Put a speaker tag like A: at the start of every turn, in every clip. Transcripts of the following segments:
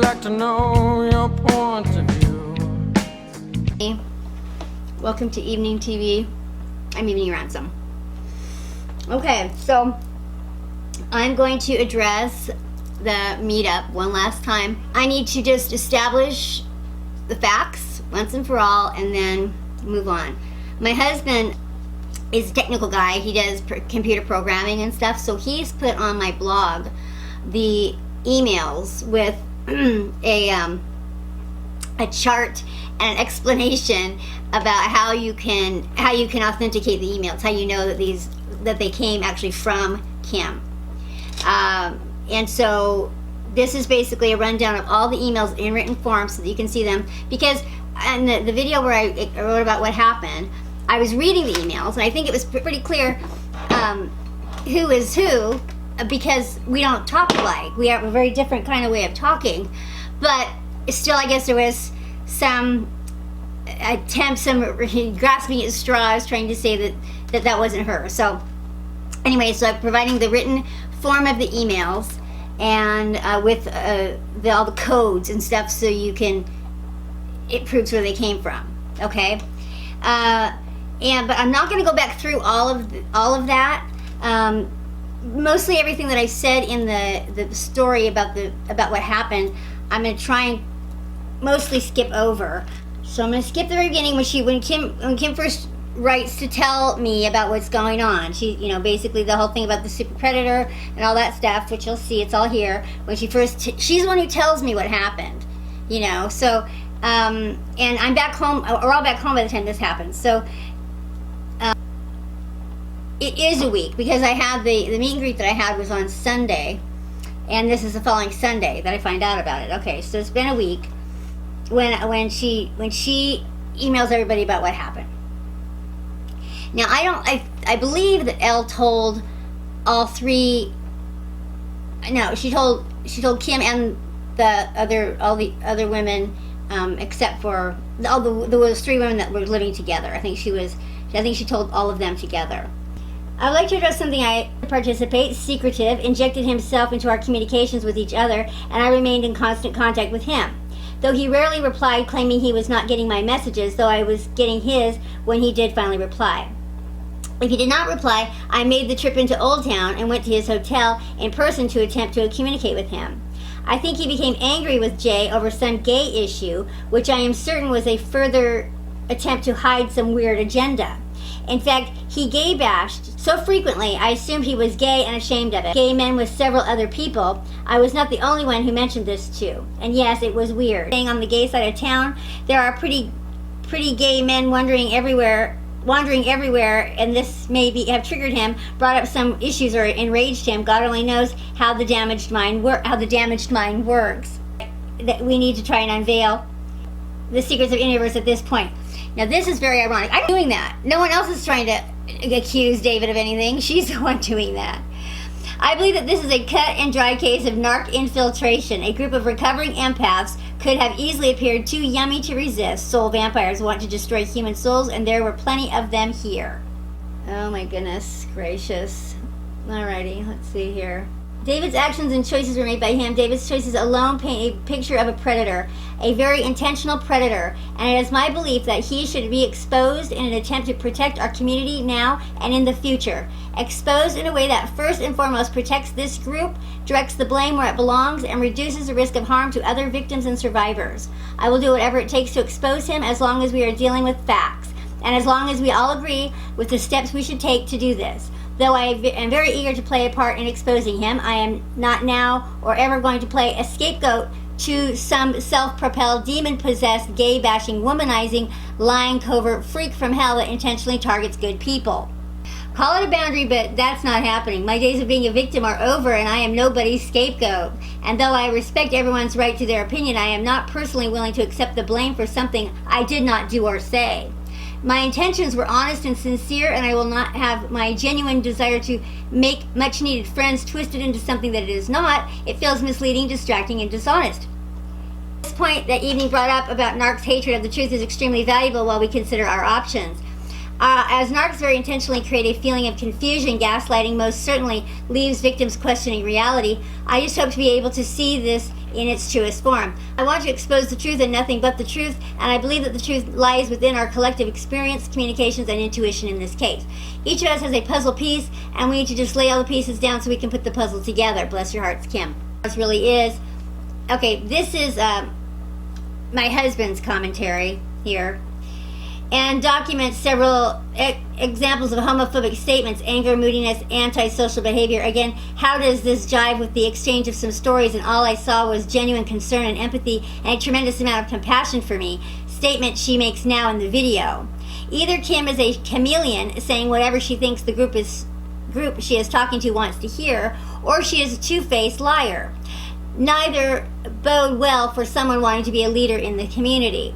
A: like to know your point of view.
B: Hey, welcome to Evening TV. I'm Evening Ransom. Okay, so I'm going to address the meetup one last time. I need to just establish the facts once and for all and then move on. My husband is a technical guy. He does computer programming and stuff, so he's put on my blog the emails with a chart and an explanation about how you can authenticate the emails, how you know that they came actually from Kim. And so this is basically a rundown of all the emails in written form so that you can see them, because in the video where I wrote about what happened, I was reading the emails, and I think it was pretty clear who is who, because we don't talk alike. We have a very different kind of way of talking, but still I guess there was some attempt, some grasping at straws, trying to say that wasn't her. So anyway, so I'm providing the written form of the emails and with all the codes and stuff, so it proves where they came from. Okay. But I'm not going to go back through all of that. Mostly everything that I said in the story about what happened, I'm going to try and mostly skip over. So I'm going to skip the very beginning when Kim first writes to tell me about what's going on. She, basically the whole thing about the super predator and all that stuff, which you'll see, it's all here. When she's the one who tells me what happened. So and I'm back home. We're all back home by the time this happens. So. It is a week, because I had the meet and greet that I had was on Sunday, and this is the following Sunday that I find out about it. Okay, so it's been a week when she emails everybody about what happened. Now I believe that Elle told all three. No, she told Kim and all the other women, except for there was 3 women that were living together. I think she told all of them together. I would like to address something I participate, secretive, injected himself into our communications with each other, and I remained in constant contact with him. Though he rarely replied, claiming he was not getting my messages, though I was getting his when he did finally reply. If he did not reply, I made the trip into Old Town and went to his hotel in person to attempt to communicate with him. I think he became angry with Jay over some gay issue, which I am certain was a further attempt to hide some weird agenda. In fact, he gay bashed so frequently, I assumed he was gay and ashamed of it. Gay men with several other people. I was not the only one who mentioned this to. And yes, it was weird. Staying on the gay side of town, there are pretty gay men wandering everywhere, and this may have triggered him, brought up some issues or enraged him. God only knows how the damaged mind works. That we need to try and unveil the secrets of universe at this point. Now this is very ironic. I'm doing that. No one else is trying to accuse David of anything. She's the one doing that. I believe that this is a cut and dry case of narc infiltration. A group of recovering empaths could have easily appeared too yummy to resist. Soul vampires want to destroy human souls, and there were plenty of them here. Oh my goodness gracious. Alrighty, let's see here. David's actions and choices were made by him. David's choices alone paint a picture of a predator, a very intentional predator, and it is my belief that he should be exposed in an attempt to protect our community now and in the future. Exposed in a way that first and foremost protects this group, directs the blame where it belongs, and reduces the risk of harm to other victims and survivors. I will do whatever it takes to expose him, as long as we are dealing with facts, and as long as we all agree with the steps we should take to do this. Though I am very eager to play a part in exposing him, I am not now or ever going to play a scapegoat to some self-propelled, demon-possessed, gay-bashing, womanizing, lying, covert freak from hell that intentionally targets good people. Call it a boundary, but that's not happening. My days of being a victim are over, and I am nobody's scapegoat. And though I respect everyone's right to their opinion, I am not personally willing to accept the blame for something I did not do or say. My intentions were honest and sincere, and I will not have my genuine desire to make much-needed friends twisted into something that it is not. It feels misleading, distracting, and dishonest. This point that Evening brought up about Narc's hatred of the truth is extremely valuable while we consider our options. As narcs very intentionally create a feeling of confusion, gaslighting most certainly leaves victims questioning reality. I just hope to be able to see this in its truest form. I want to expose the truth and nothing but the truth, and I believe that the truth lies within our collective experience, communications, and intuition in this case. Each of us has a puzzle piece, and we need to just lay all the pieces down so we can put the puzzle together. Bless your hearts, Kim. This really is. Okay, this is my husband's commentary here, and documents several examples of homophobic statements, anger, moodiness, antisocial behavior. Again, how does this jive with the exchange of some stories? And all I saw was genuine concern and empathy and a tremendous amount of compassion for me. Statement she makes now in the video. Either Kim is a chameleon saying whatever she thinks the group she is talking to wants to hear, or she is a two-faced liar. Neither bode well for someone wanting to be a leader in the community.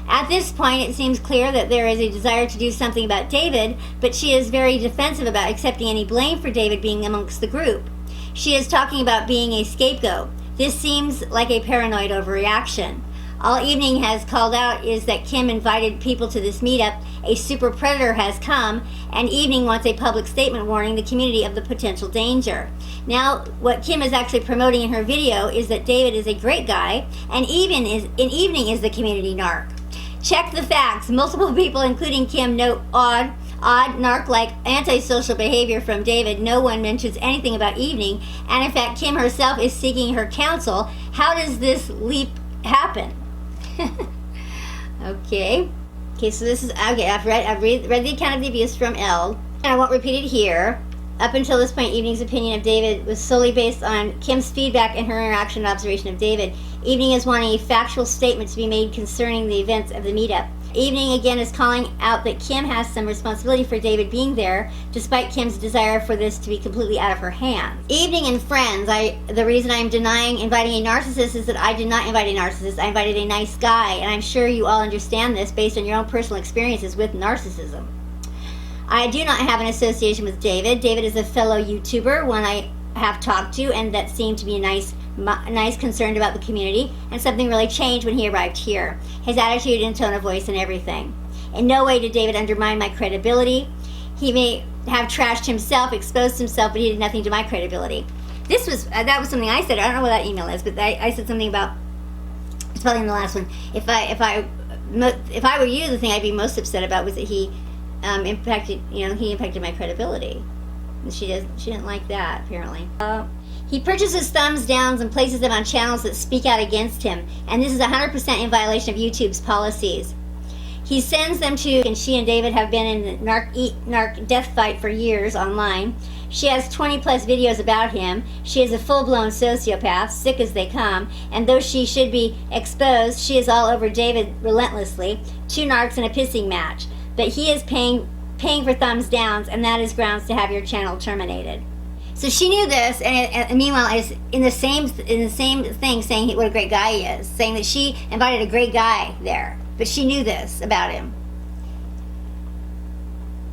B: At this point, it seems clear that there is a desire to do something about David, but she is very defensive about accepting any blame for David being amongst the group. She is talking about being a scapegoat. This seems like a paranoid overreaction. All Evening has called out is that Kim invited people to this meetup, a super predator has come, and Evening wants a public statement warning the community of the potential danger. Now, what Kim is actually promoting in her video is that David is a great guy, and Evening is the community narc. Check the facts. Multiple people, including Kim, note odd narc-like antisocial behavior from David. No one mentions anything about Evening, and in fact, Kim herself is seeking her counsel. How does this leap happen? Okay, so this is okay. I've read the account of the abuse from Elle, and I won't repeat it here. Up until this point, Evening's opinion of David was solely based on Kim's feedback and her interaction and observation of David. Evening is wanting a factual statement to be made concerning the events of the meetup. Evening again is calling out that Kim has some responsibility for David being there, despite Kim's desire for this to be completely out of her hands. Evening and friends, the reason I'm denying inviting a narcissist is that I did not invite a narcissist. I invited a nice guy, and I'm sure you all understand this based on your own personal experiences with narcissism. I do not have an association with David. David is a fellow YouTuber, one I have talked to, and that seemed to be nice concerned about the community, and something really changed when he arrived here. His attitude and tone of voice and everything. In no way did David undermine my credibility. He may have trashed himself, exposed himself, but he did nothing to my credibility. That was something I said. I don't know what that email is, but I said something about, it's probably in the last one. If I were you, the thing I'd be most upset about was that he impacted my credibility. And she didn't like that, apparently. He purchases thumbs downs and places them on channels that speak out against him, and this is 100% in violation of YouTube's policies. He sends them to, and she and David have been in the narc death fight for years online. She has 20 plus videos about him. She is a full-blown sociopath, sick as they come, and though she should be exposed, she is all over David relentlessly. 2 narcs in a pissing match. But he is paying for thumbs downs, and that is grounds to have your channel terminated. So she knew this, and meanwhile is in the same thing saying what a great guy he is, saying that she invited a great guy there, but she knew this about him.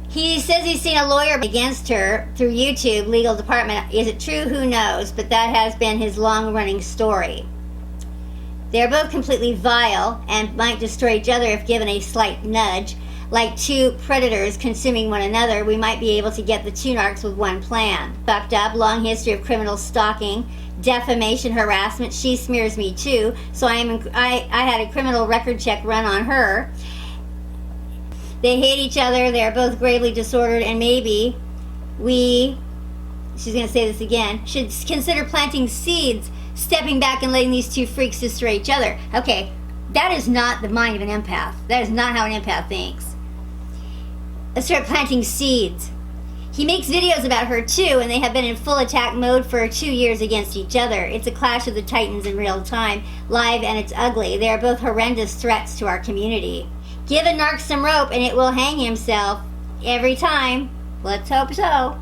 B: He says he's seen a lawyer against her through YouTube legal department. Is it true? Who knows? But that has been his long-running story. They're both completely vile and might destroy each other if given a slight nudge. Like 2 predators consuming one another, we might be able to get the 2 narcs with one plan. Fucked up, long history of criminal stalking, defamation, harassment. She smears me too, so I had a criminal record check run on her. They hate each other, they are both gravely disordered, and maybe she's going to say this again, should consider planting seeds, stepping back and letting these 2 freaks destroy each other. Okay, that is not the mind of an empath. That is not how an empath thinks. Let's start planting seeds. He makes videos about her too, and they have been in full attack mode for 2 years against each other. It's a clash of the titans in real time, live, and it's ugly. They are both horrendous threats to our community. Give a narc some rope and it will hang himself every time. Let's hope so.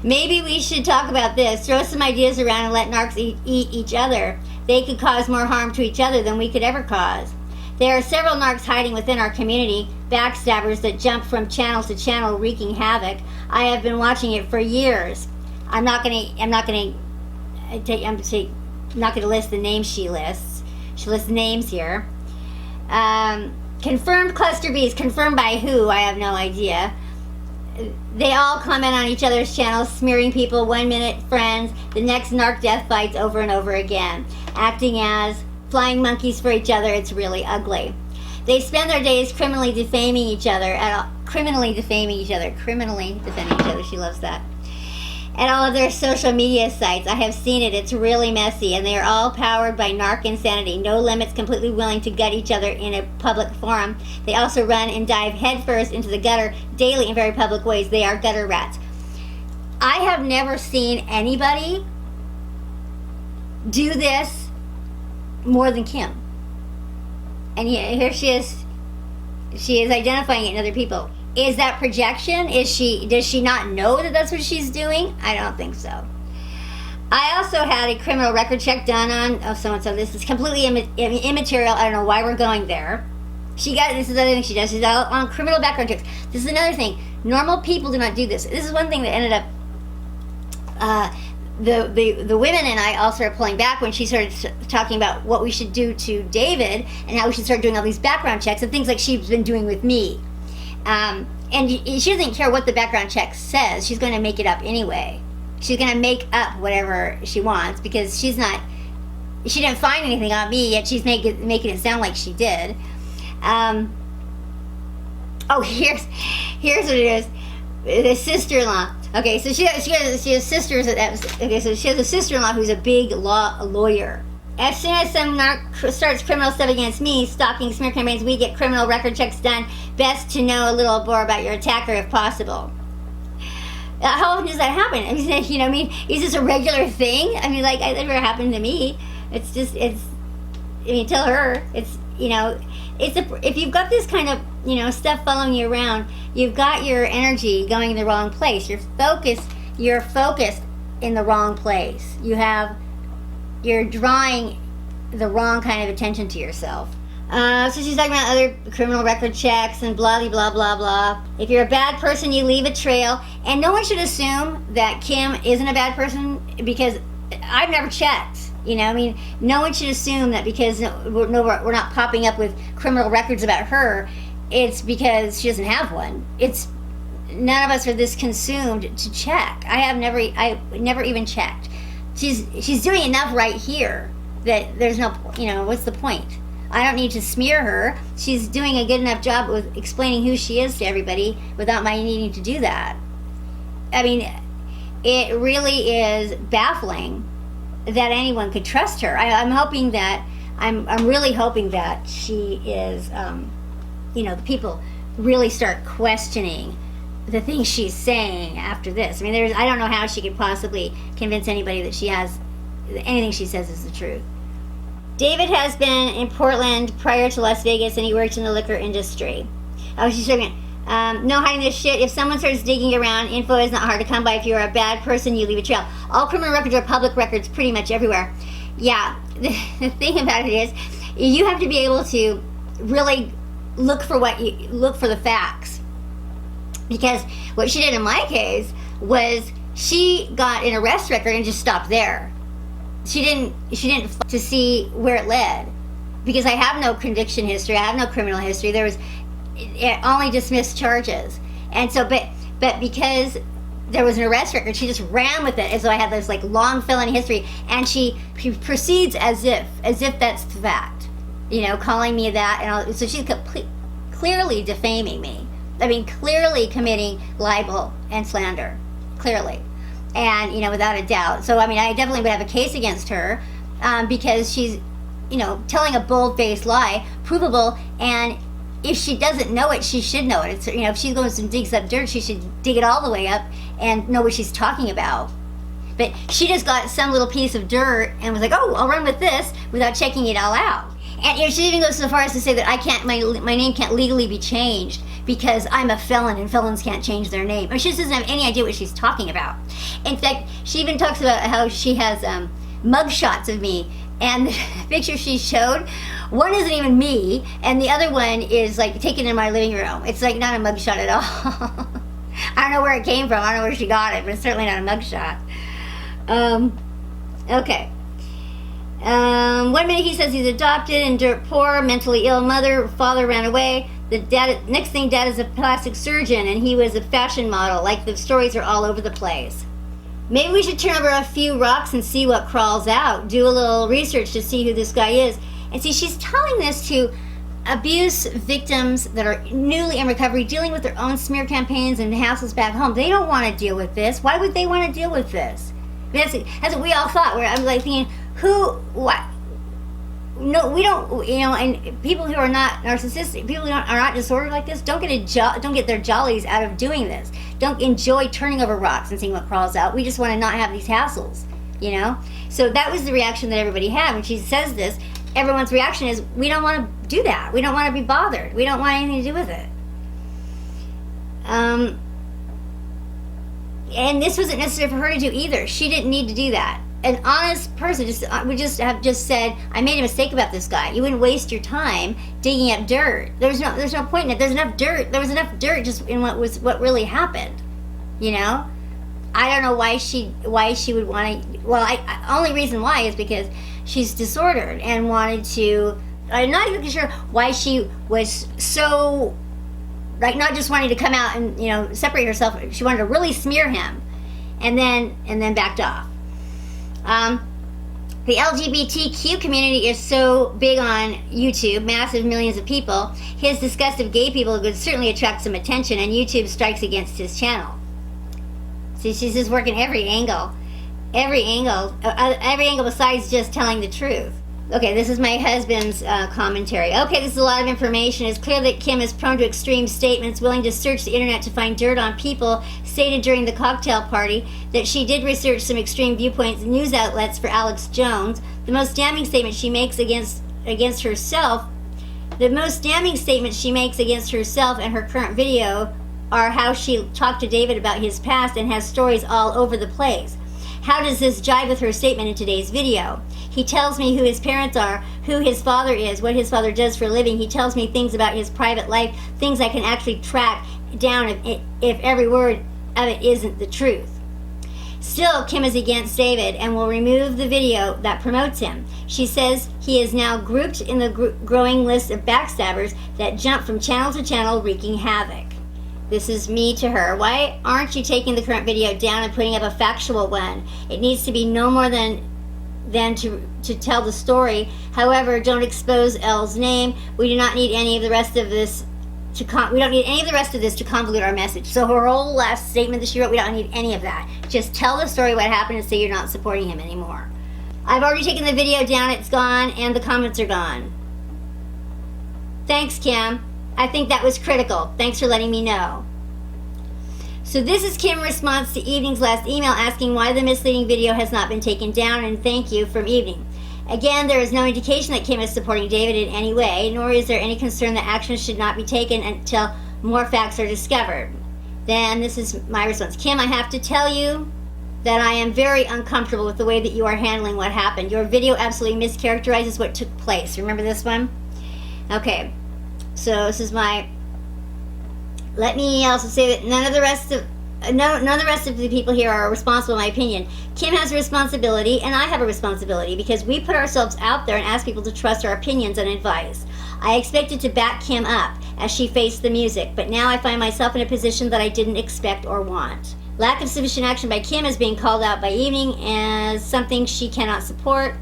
B: Maybe we should talk about this. Throw some ideas around and let narcs eat each other. They could cause more harm to each other than we could ever cause. There are several narcs hiding within our community, backstabbers that jump from channel to channel wreaking havoc. I have been watching it for years. I'm not going to list the names she lists. She lists the names here. confirmed cluster Bs, confirmed by who, I have no idea. They all comment on each other's channels, smearing people, 1 minute friends, the next narc death fights over and over again, acting as flying monkeys for each other. It's really ugly. They spend their days criminally defaming each other, criminally defending each other. She loves that. At all of their social media sites. I have seen it. It's really messy, and they are all powered by narc insanity. No limits, completely willing to gut each other in a public forum. They also run and dive headfirst into the gutter daily in very public ways. They are gutter rats. I have never seen anybody do this more than Kim. And here she is. She is identifying it in other people. Is that projection? Does she not know that that's what she's doing? I don't think so. I also had a criminal record check done on so-and-so. This is completely immaterial. I don't know why we're going there. This is the other thing she does. She's out on criminal background checks. This is another thing. Normal people do not do this. This is one thing that ended up the women and I all started pulling back when she started talking about what we should do to David and how we should start doing all these background checks and things like she's been doing with me. And she doesn't care what the background check says. She's going to make it up anyway. She's going to make up whatever she wants because she didn't find anything on me, yet she's making it sound like she did. Here's what it is. The sister-in-law. Okay, so she has sisters. So she has a sister-in-law who's a big lawyer. As soon as some narc starts criminal stuff against me, stalking, smear campaigns, we get criminal record checks done. Best to know a little more about your attacker if possible. How often does that happen? I mean, is this a regular thing? I mean, like, it never happened to me. Tell her. If you've got this kind of, stuff following you around, you've got your energy going in the wrong place. You're focused in the wrong place. You're drawing the wrong kind of attention to yourself. So she's talking about other criminal record checks and blah, blah, blah, blah. If you're a bad person, you leave a trail. And no one should assume that Kim isn't a bad person because I've never checked. No one should assume that because we're not popping up with criminal records about her, it's because she doesn't have one. None of us are this consumed to check. I never even checked. She's doing enough right here that there's no, what's the point? I don't need to smear her. She's doing a good enough job with explaining who she is to everybody without my needing to do that. I mean, it really is baffling that anyone could trust her. I'm really hoping that she is, the people really start questioning the things she's saying after this. I mean, I don't know how she could possibly convince anybody that anything she says is the truth. David has been in Portland prior to Las Vegas, and he worked in the liquor industry. She's talking no hiding this shit. If someone starts digging around, info is not hard to come by. If you're a bad person, you leave a trail. All criminal records are public records pretty much everywhere. Yeah, the thing about it is, you have to be able to really look for the facts. Because what she did in my case was she got an arrest record and just stopped there. She didn't to see where it led. Because I have no conviction history, I have no criminal history. It only dismissed charges. And so, but because there was an arrest record, she just ran with it as though I had this long felony history, and she proceeds as if that's the fact, calling me that, and all. So she's clearly defaming me. I mean, clearly committing libel and slander, clearly, and without a doubt. So I mean, I definitely would have a case against her because she's, telling a bold-faced lie, provable, and if she doesn't know it, she should know it. It's, if she goes and digs up dirt, she should dig it all the way up and know what she's talking about. But she just got some little piece of dirt and was like, oh, I'll run with this without checking it all out. And she even goes so far as to say that my name can't legally be changed because I'm a felon and felons can't change their name. I mean, she just doesn't have any idea what she's talking about. In fact, she even talks about how she has mug shots of me. And the picture she showed, one isn't even me, and the other one is taken in my living room. It's not a mugshot at all. I don't know where it came from. I don't know where she got it, but it's certainly not a mugshot. Okay. One minute he says he's adopted and dirt poor, mentally ill mother, father ran away. The dad, next thing, dad is a plastic surgeon and he was a fashion model. Like, the stories are all over the place. Maybe we should turn over a few rocks and see what crawls out. Do a little research to see who this guy is. And see, she's telling this to abuse victims that are newly in recovery, dealing with their own smear campaigns and hassles back home. They don't want to deal with this. Why would they want to deal with this? That's what we all thought. Where I'm like thinking, what? No, we don't. And people who are not narcissistic, people who are not disordered like this, don't get their jollies out of doing this. Don't enjoy turning over rocks and seeing what crawls out. We just want to not have these hassles, So that was the reaction that everybody had when she says this. Everyone's reaction is, we don't want to do that. We don't want to be bothered. We don't want anything to do with it. And this wasn't necessary for her to do either. She didn't need to do that. An honest person would just have said, I made a mistake about this guy. You wouldn't waste your time digging up dirt. There's no point in it. There's enough dirt. There was enough dirt just in what really happened. I don't know why she would want to. Well, only reason why is because she's disordered and wanted to. I'm not even sure why she was so, not just wanting to come out and separate herself. She wanted to really smear him, and then backed off. The LGBTQ community is so big on YouTube, massive millions of people. His disgust of gay people could certainly attract some attention, and YouTube strikes against his channel. See, she's just working every angle besides just telling the truth. Okay, this is my husband's commentary. Okay, this is a lot of information. It's clear that Kim is prone to extreme statements, willing to search the internet to find dirt on people, stated during the cocktail party that she did research some extreme viewpoints news outlets for Alex Jones. The most damning statement she makes against herself, and her current video are how she talked to David about his past and has stories all over the place. How does this jive with her statement in today's video? He tells me who his parents are, who his father is, what his father does for a living. He tells me things about his private life, things I can actually track down if every word of it isn't the truth. Still, Kim is against David and will remove the video that promotes him. She says he is now grouped in the growing list of backstabbers that jump from channel to channel wreaking havoc. This is me to her. Why aren't you taking the current video down and putting up a factual one? It needs to be no more than to tell the story. However, don't expose Elle's name. We do not need any of the rest of this to convolute our message. So her whole last statement that she wrote, we don't need any of that. Just tell the story, what happened, and say you're not supporting him anymore. I've already taken the video down. It's gone, and the comments are gone. Thanks, Kim. I think that was critical. Thanks for letting me know. So this is Kim's response to Evening's last email asking why the misleading video has not been taken down, and thank you from Evening. Again, there is no indication that Kim is supporting David in any way, nor is there any concern that action should not be taken until more facts are discovered. Then this is my response. Kim, I have to tell you that I am very uncomfortable with the way that you are handling what happened. Your video absolutely mischaracterizes what took place. Remember this one? Okay. So this is my. Let me also say that none of the rest of the people here are responsible, in my opinion. Kim has a responsibility, and I have a responsibility, because we put ourselves out there and ask people to trust our opinions and advice. I expected to back Kim up as she faced the music, but now I find myself in a position that I didn't expect or want. Lack of sufficient action by Kim is being called out by Evening as something she cannot support.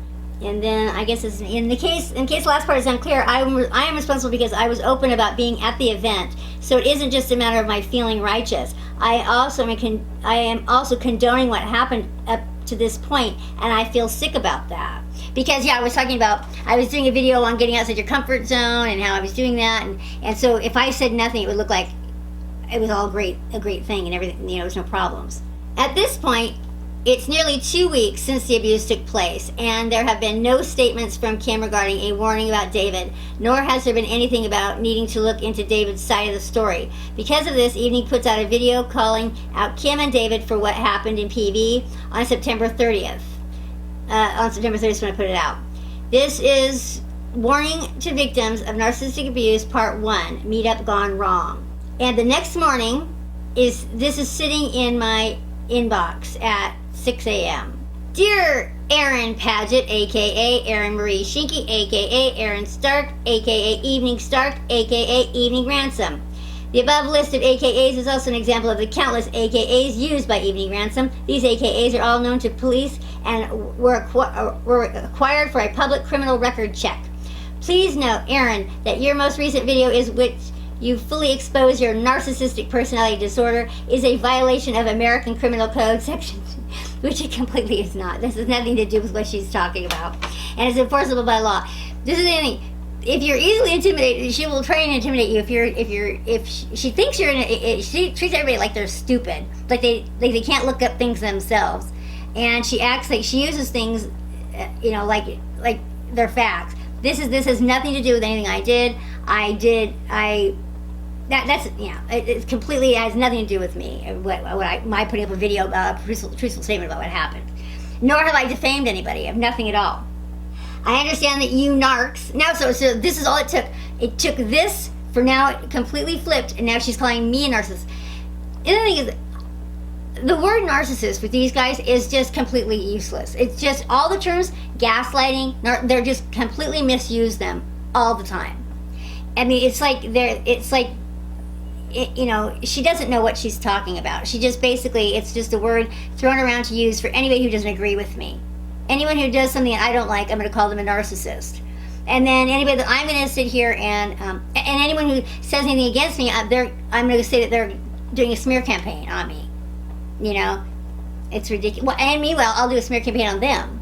B: And then I guess in case the last part is unclear, I am responsible because I was open about being at the event. So it isn't just a matter of my feeling righteous. I am also condoning what happened up to this point, and I feel sick about that. Because I was talking about, I was doing a video on getting outside your comfort zone and how I was doing that, and so if I said nothing, it would look like it was all a great thing and everything, there was no problems. At this point, it's nearly 2 weeks since the abuse took place, and there have been no statements from Kim regarding a warning about David, nor has there been anything about needing to look into David's side of the story. Because of this, Evening puts out a video calling out Kim and David for what happened in PV on September 30th. On September 30th is when I put it out. This is Warning to Victims of Narcissistic Abuse, Part 1, Meetup Gone Wrong. And the next morning, this is sitting in my inbox at 6 a.m. Dear Erin Paget, aka Erin Marie Shinky, aka Erin Stark, aka Evening Stark, aka Evening Ransom. The above list of AKAs is also an example of the countless AKAs used by Evening Ransom. These AKAs are all known to police and were acquired for a public criminal record check. Please note, Erin, that your most recent video is which you fully expose your narcissistic personality disorder is a violation of American Criminal Code section, which it completely is not. This has nothing to do with what she's talking about, and it's enforceable by law. This is the thing. If you're easily intimidated, she will try and intimidate you. If she thinks you're she treats everybody like they're stupid, like they can't look up things themselves, and she acts like she uses things, like they're facts. This has nothing to do with anything I did. It completely has nothing to do with me. My putting up a video, truthful statement about what happened. Nor have I defamed anybody. I have nothing at all. I understand that you narcs now. So this is all it took. It took this for now it completely flipped, and now she's calling me a narcissist. The other thing is, the word narcissist with these guys is just completely useless. It's just all the terms, gaslighting, they're just completely misuse them all the time. I mean, she doesn't know what she's talking about. She just basically, it's just a word thrown around to use for anybody who doesn't agree with me. Anyone who does something I don't like, I'm going to call them a narcissist. And then anybody that I'm going to sit here and anyone who says anything against me, I'm going to say that they're doing a smear campaign on me. It's ridiculous. Well, and meanwhile, I'll do a smear campaign on them.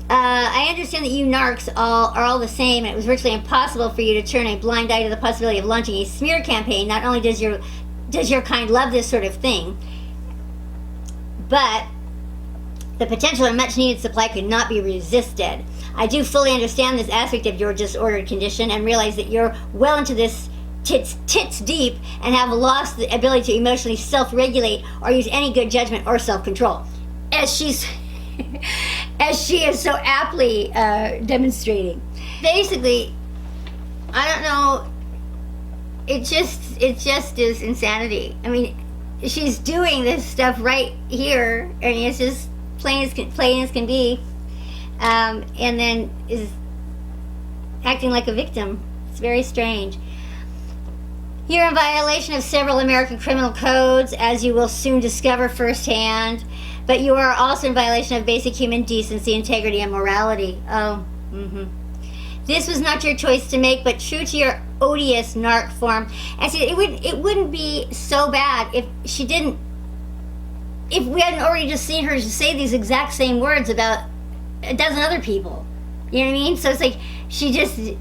B: I understand that you narcs are all the same, and it was virtually impossible for you to turn a blind eye to the possibility of launching a smear campaign. Not only does your kind love this sort of thing, but the potential and much needed supply could not be resisted. I do fully understand this aspect of your disordered condition and realize that you're well into this tits deep and have lost the ability to emotionally self-regulate or use any good judgment or self-control, as she is so aptly demonstrating. Basically, I don't know. It just is insanity. I mean, she's doing this stuff right here, and it's just plain as can be, and then is acting like a victim. It's very strange. You're in violation of several American criminal codes, as you will soon discover firsthand, but you are also in violation of basic human decency, integrity, and morality. This was not your choice to make, but true to your odious narc form. And see, it wouldn't be so bad if we hadn't already just seen her say these exact same words about a dozen other people. You know what I mean? So it's like she's using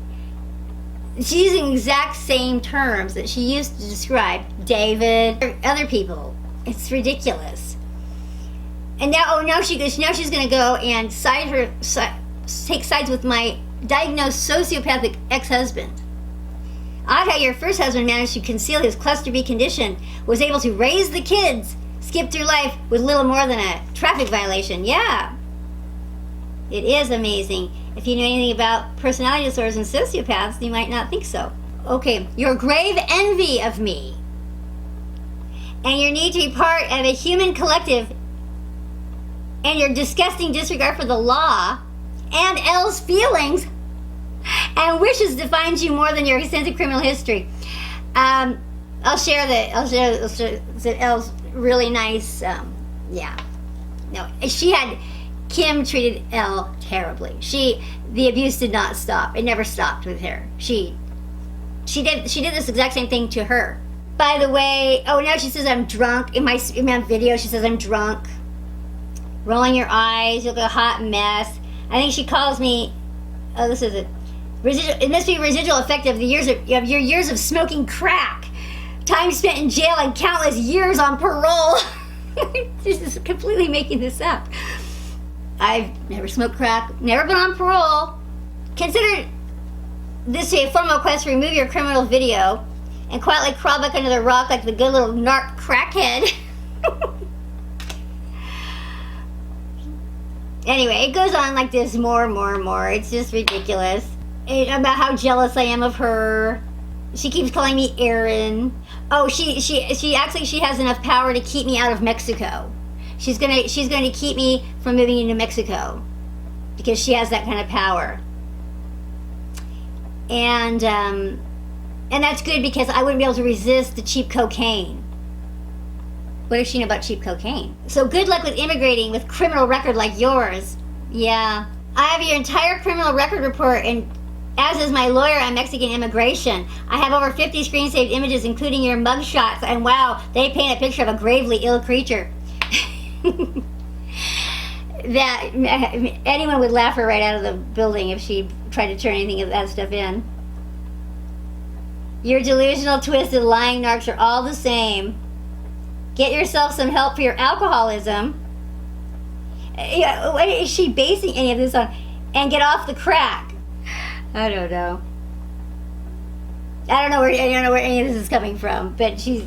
B: the exact same terms that she used to describe David or other people. It's ridiculous. And now she's going to go and take sides with my diagnosed sociopathic ex-husband. Odd how your first husband managed to conceal his cluster B condition, was able to raise the kids, skip through life with little more than a traffic violation. Yeah. It is amazing. If you know anything about personality disorders and sociopaths, you might not think so. Okay, your grave envy of me and your need to be part of a human collective and your disgusting disregard for the law and Elle's feelings and wishes defines you more than your extensive criminal history. I'll share Elle's really nice, Kim treated Elle terribly. The abuse did not stop. It never stopped with her. She did this exact same thing to her. By the way, now she says I'm drunk. In my video, she says I'm drunk. Rolling your eyes, you look a hot mess. I think she calls me, this is it. It must be a residual effect of your years of smoking crack. Time spent in jail and countless years on parole. She's just completely making this up. I've never smoked crack, never been on parole. Consider this a formal request to remove your criminal video and quietly crawl back under the rock like the good little narc crackhead. Anyway, it goes on like this more. It's just ridiculous. About how jealous I am of her. She keeps calling me Erin. Oh, she acts like she has enough power to keep me out of Mexico. She's going to keep me from moving into Mexico because she has that kind of power. And that's good because I wouldn't be able to resist the cheap cocaine. What does she know about cheap cocaine? So good luck with immigrating with criminal record like yours. Yeah. I have your entire criminal record report, and as is my lawyer on Mexican immigration. I have over 50 screen-saved images, including your mugshots, and wow, they paint a picture of a gravely ill creature. That anyone would laugh her right out of the building if she tried to turn anything of that stuff in. Your delusional, twisted, lying narcs are all the same. Get yourself some help for your alcoholism. Yeah, what is she basing any of this on? And get off the crack. I don't know. I don't know where any of this is coming from. But she's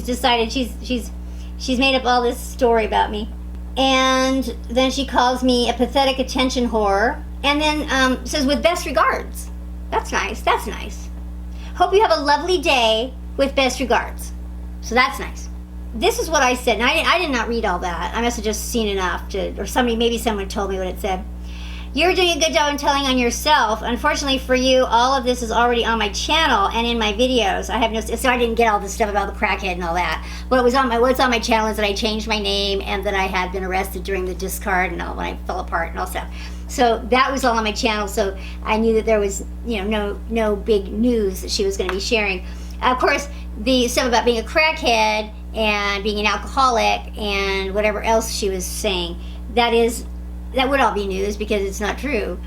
B: decided she's made up all this story about me. And then she calls me a pathetic attention whore. And then says, with best regards. That's nice. That's nice. Hope you have a lovely day with best regards. So that's nice. This is what I said, and I did not read all that. I must have just seen enough or maybe someone told me what it said. You're doing a good job in telling on yourself. Unfortunately for you, all of this is already on my channel and in my videos. So I didn't get all this stuff about the crackhead and all that. What's on my channel is that I changed my name and that I had been arrested during the discard and all when I fell apart and all stuff. So that was all on my channel. So I knew that there was no big news that she was going to be sharing. Of course, the stuff about being a crackhead and being an alcoholic and whatever else she was saying, that would all be news because it's not true.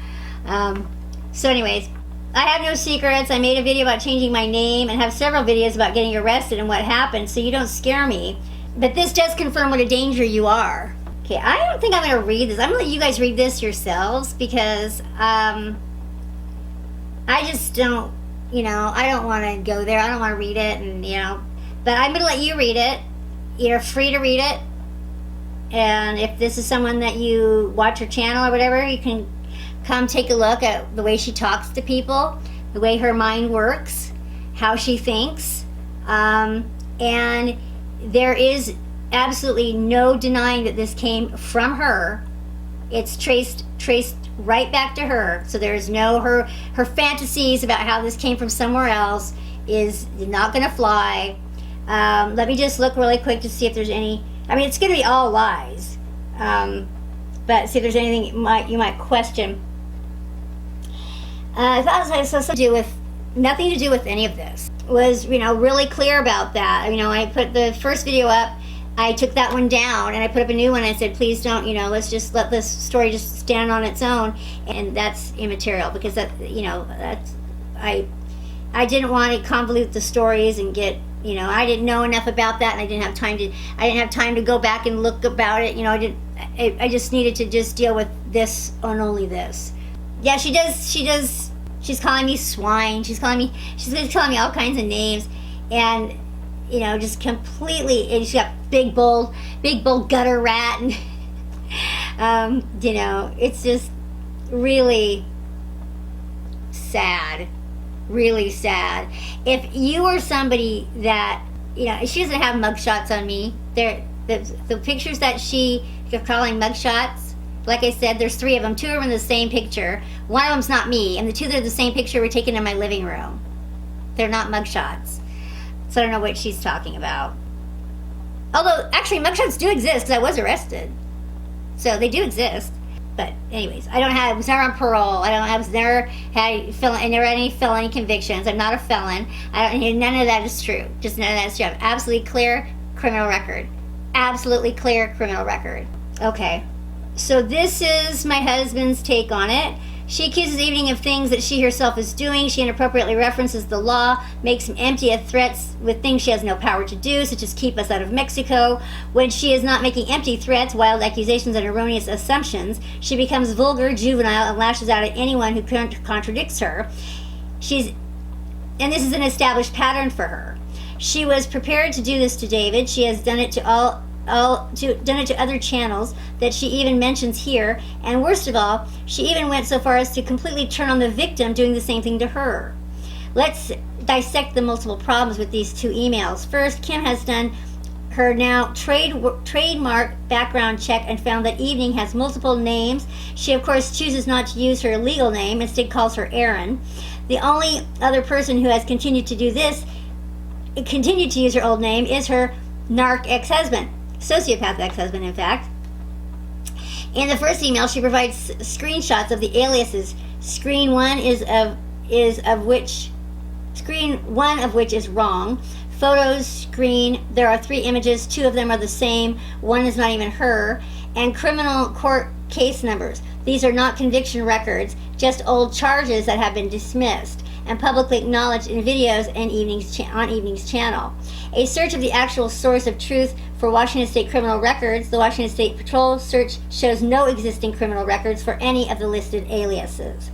B: So anyways, I have no secrets. I made a video about changing my name and have several videos about getting arrested and what happened, so you don't scare me. But this does confirm what a danger you are. Okay, I don't think I'm going to read this. I'm going to let you guys read this yourselves because I just don't, I don't want to go there. I don't want to read it, and but I'm going to let you read it. You're free to read it. And if this is someone that you watch her channel or whatever, you can come take a look at the way she talks to people, the way her mind works, how she thinks. And there is absolutely no denying that this came from her. It's traced right back to her. So there's no, her fantasies about how this came from somewhere else is not going to fly. Let me just look really quick to see if there's any. I mean, it's going to be all lies, but see if there's anything you might question. That has nothing to do with any of this. Was really clear about that. I put the first video up. I took that one down and I put up a new one. I said, please don't. Let's just let this story just stand on its own, and that's immaterial because that's I didn't want to convolute the stories and get. I didn't know enough about that, and I didn't have time to go back and look about it. I just needed to just deal with this and only this. Yeah, she does. She's calling me swine. She's calling me all kinds of names, and just completely. And she's got big bold gutter rat, and it's just really sad. Really sad. If you were somebody that she doesn't have mugshots on me. The pictures that you're calling mugshots, like I said, there's 3 of them. 2 of them in the same picture. One of them's not me, and the 2 that are the same picture were taken in my living room. They're not mugshots. So I don't know what she's talking about. Although actually mugshots do exist because I was arrested, so they do exist. But anyways, I was never on parole. I never had any felony convictions. I'm not a felon. None of that is true. Just none of that is true. I have absolutely clear criminal record. Absolutely clear criminal record. Okay. So this is my husband's take on it. She accuses Evening of things that she herself is doing. She inappropriately references the law, makes empty threats with things she has no power to do, such as keep us out of Mexico. When she is not making empty threats, wild accusations, and erroneous assumptions, she becomes vulgar, juvenile, and lashes out at anyone who contradicts her. And this is an established pattern for her. She was prepared to do this to David. She has done it to done it to other channels that she even mentions here, and worst of all, she even went so far as to completely turn on the victim doing the same thing to her. Let's dissect the multiple problems with these 2 emails. First, Kim has done her now trademark background check and found that Evening has multiple names. She, of course, chooses not to use her legal name, instead calls her Erin. The only other person who has continued to do this, continued to use her old name, is her narc ex-husband, sociopath ex-husband, in fact. In the first email, she provides screenshots of the aliases. Screen one of which is wrong. Photos screen, there are 3 images, 2 of them are the same, 1 is not even her, and criminal court case numbers. These are not conviction records, just old charges that have been dismissed and publicly acknowledged in videos and on Evening's channel. A search of the actual source of truth for Washington State criminal records, the Washington State Patrol search shows no existing criminal records for any of the listed aliases.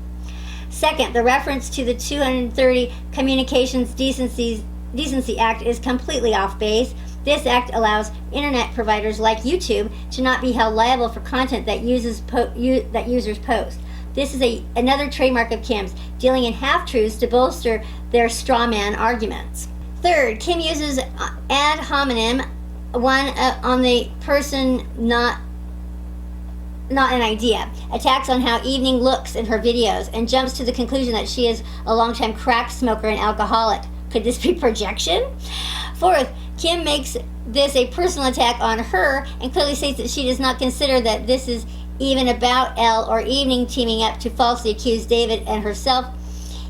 B: Second, the reference to the 230 Communications Decency Act is completely off base. This act allows internet providers like YouTube to not be held liable for content that users post. This is another trademark of Kim's, dealing in half-truths to bolster their straw man arguments. Third, Kim uses ad hominem, one on the person, not an idea, attacks on how Evening looks in her videos, and jumps to the conclusion that she is a longtime crack smoker and alcoholic. Could this be projection? Fourth, Kim makes this a personal attack on her and clearly states that she does not consider that this is even about Elle or Evening teaming up to falsely accuse David and herself.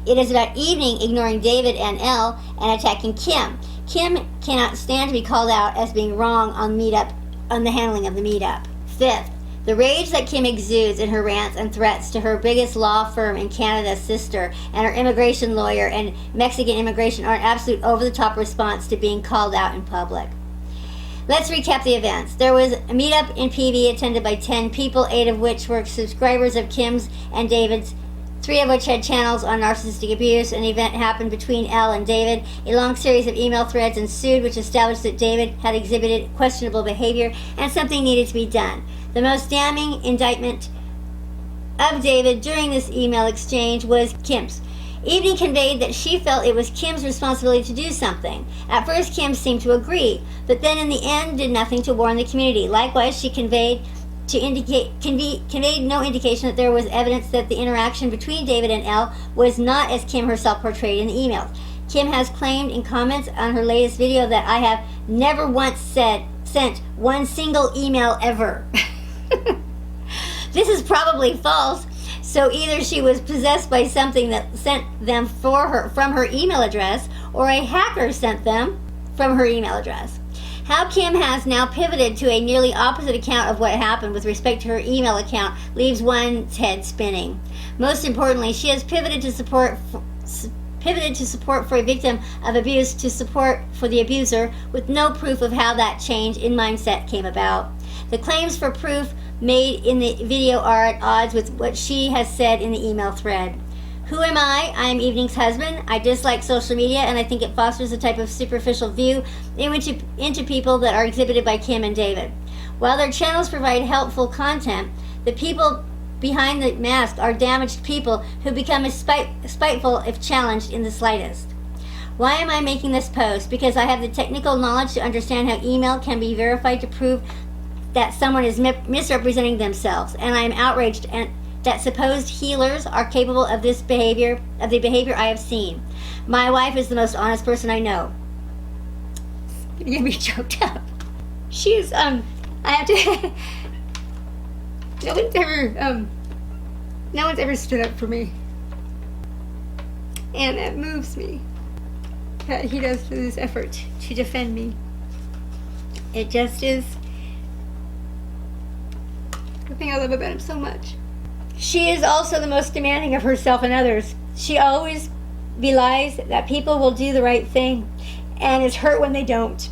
B: It is about Evening ignoring David and Elle and attacking Kim. Kim cannot stand to be called out as being wrong on the handling of the meetup. Fifth, the rage that Kim exudes in her rants and threats to her biggest law firm in Canada's sister and her immigration lawyer and Mexican immigration are an absolute over-the-top response to being called out in public. Let's recap the events. There was a meetup in PV attended by 10 people, 8 of which were subscribers of Kim's and David's, 3 of which had channels on narcissistic abuse. An event happened between Elle and David. A long series of email threads ensued which established that David had exhibited questionable behavior and something needed to be done. The most damning indictment of David during this email exchange was Kim's. Evening conveyed that she felt it was Kim's responsibility to do something. At first, Kim seemed to agree, but then in the end did nothing to warn the community. Likewise, she conveyed no indication that there was evidence that the interaction between David and Elle was not as Kim herself portrayed in the emails. Kim has claimed in comments on her latest video that I have never once sent one single email ever. This is probably false. So either she was possessed by something that sent them from her email address, or a hacker sent them from her email address. How Kim has now pivoted to a nearly opposite account of what happened with respect to her email account leaves one's head spinning. Most importantly, she has pivoted to support for a victim of abuse to support for the abuser, with no proof of how that change in mindset came about. The claims for proof made in the video are at odds with what she has said in the email thread. Who am I? I am Evening's husband. I dislike social media, and I think it fosters a type of superficial view into people that are exhibited by Kim and David. While their channels provide helpful content, the people behind the mask are damaged people who become spiteful if challenged in the slightest. Why am I making this post? Because I have the technical knowledge to understand how email can be verified to prove that someone is misrepresenting themselves, and I am outraged that supposed healers are capable of the behavior I have seen. My wife is the most honest person I know. You're gonna be choked up. She's I have to. No one's ever stood up for me, and it moves me that he does this effort to defend me. It just is the thing I love about him so much. She is also the most demanding of herself and others. She always belies that people will do the right thing and is hurt when they don't.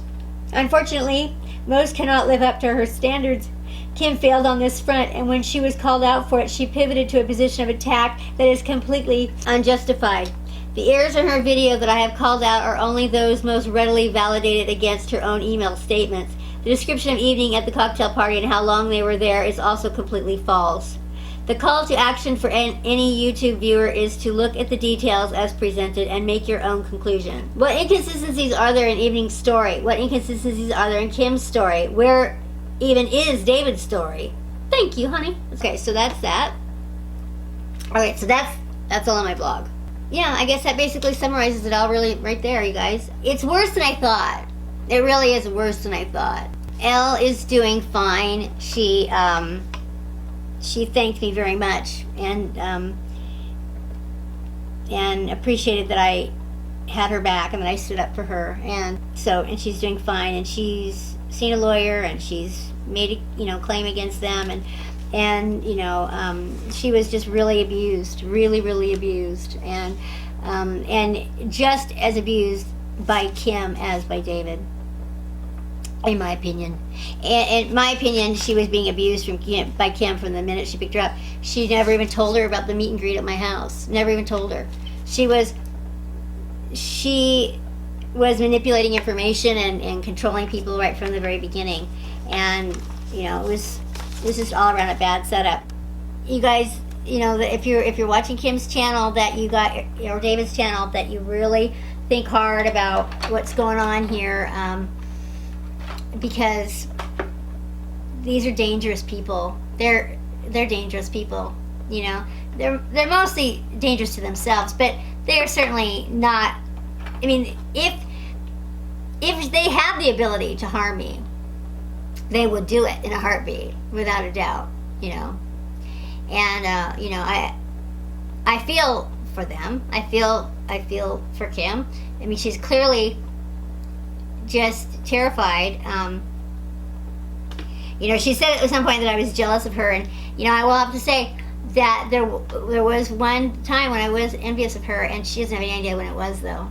B: Unfortunately, most cannot live up to her standards. Kim failed on this front, and when she was called out for it, she pivoted to a position of attack that is completely unjustified. The errors in her video that I have called out are only those most readily validated against her own email statements. The description of Evening at the cocktail party and how long they were there is also completely false. The call to action for any YouTube viewer is to look at the details as presented and make your own conclusion. What inconsistencies are there in Evening's story? What inconsistencies are there in Kim's story? Where even is David's story? Thank you, honey. Okay, so that's that. Alright, so that's all on my blog. Yeah, I guess that basically summarizes it all really right there, you guys. It's worse than I thought. It really is worse than I thought. Elle is doing fine. She thanked me very much and appreciated that I had her back and that I stood up for her. And she's doing fine, and she's seen a lawyer, and she's made a claim against them, and she was just really abused, really abused, and just as abused by Kim as by David, in my opinion. And in my opinion, she was being abused by Kim from the minute she picked her up. She never even told her about the meet and greet at my house. Never even told her. She was manipulating information and controlling people right from the very beginning. And it was just all around a bad setup. You guys, if you're watching Kim's channel, or David's channel, that you really think hard about what's going on here, because these are dangerous people. They're dangerous people. They're mostly dangerous to themselves, but they're certainly not. I mean, if they have the ability to harm me, they would do it in a heartbeat, without a doubt. And I feel for them. I feel for Kim. I mean, she's clearly just terrified. She said at some point that I was jealous of her, and I will have to say that there was one time when I was envious of her, and she doesn't have any idea when it was, though.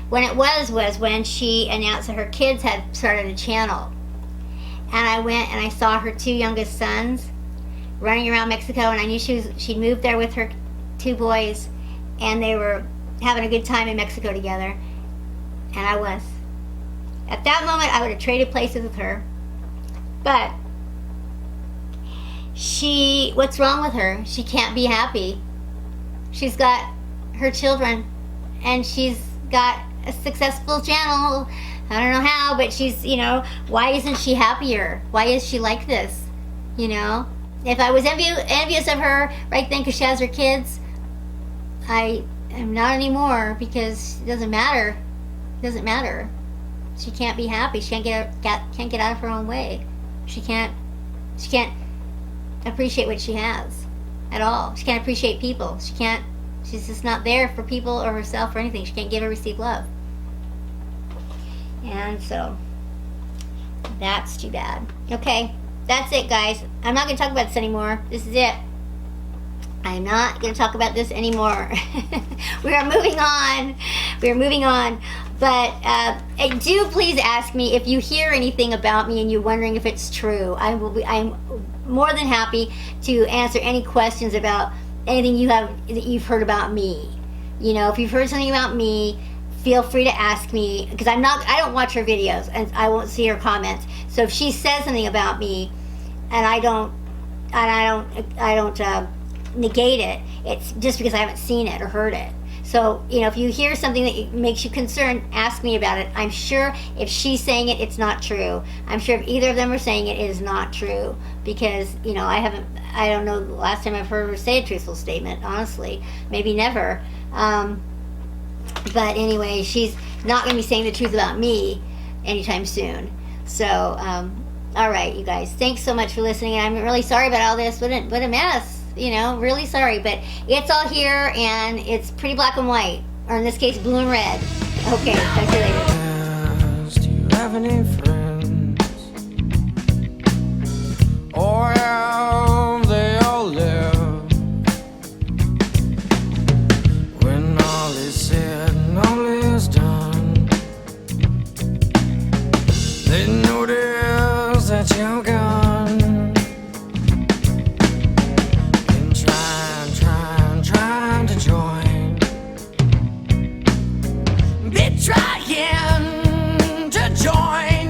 B: When it was when she announced that her kids had started a channel, and I went and I saw her two youngest sons running around Mexico, and I knew she'd moved there with her two boys, and they were having a good time in Mexico together, and I was. At that moment, I would have traded places with her. But what's wrong with her? She can't be happy. She's got her children, and she's got a successful channel. I don't know how, but she's, why isn't she happier? Why is she like this? If I was envious of her right then because she has her kids, I am not anymore, because it doesn't matter. It doesn't matter. She can't be happy. She can't get out of her own way. She can't appreciate what she has at all. She can't appreciate people. She's just not there for people or herself or anything. She can't give or receive love. And so that's too bad. Okay, that's it, guys. I'm not going to talk about this anymore. This is it. I'm not going to talk about this anymore. We are moving on. But do please ask me if you hear anything about me and you're wondering if it's true. I'm more than happy to answer any questions about anything that you've heard about me. If you've heard something about me, feel free to ask me, because I don't watch her videos and I won't see her comments. So if she says something about me and I don't negate it, it's just because I haven't seen it or heard it. So, if you hear something that makes you concerned, ask me about it. I'm sure if she's saying it, it's not true. I'm sure if either of them are saying it, it is not true. Because, I don't know the last time I've heard her say a truthful statement, honestly. Maybe never. But anyway, she's not going to be saying the truth about me anytime soon. So, all right, you guys. Thanks so much for listening. I'm really sorry about all this. What a mess. Really sorry, but it's all here, and it's pretty black and white, or in this case, blue and red. Okay, talk to you later.
A: Do you have any friends? Or have they all lived? When all is said and all is done, they notice that you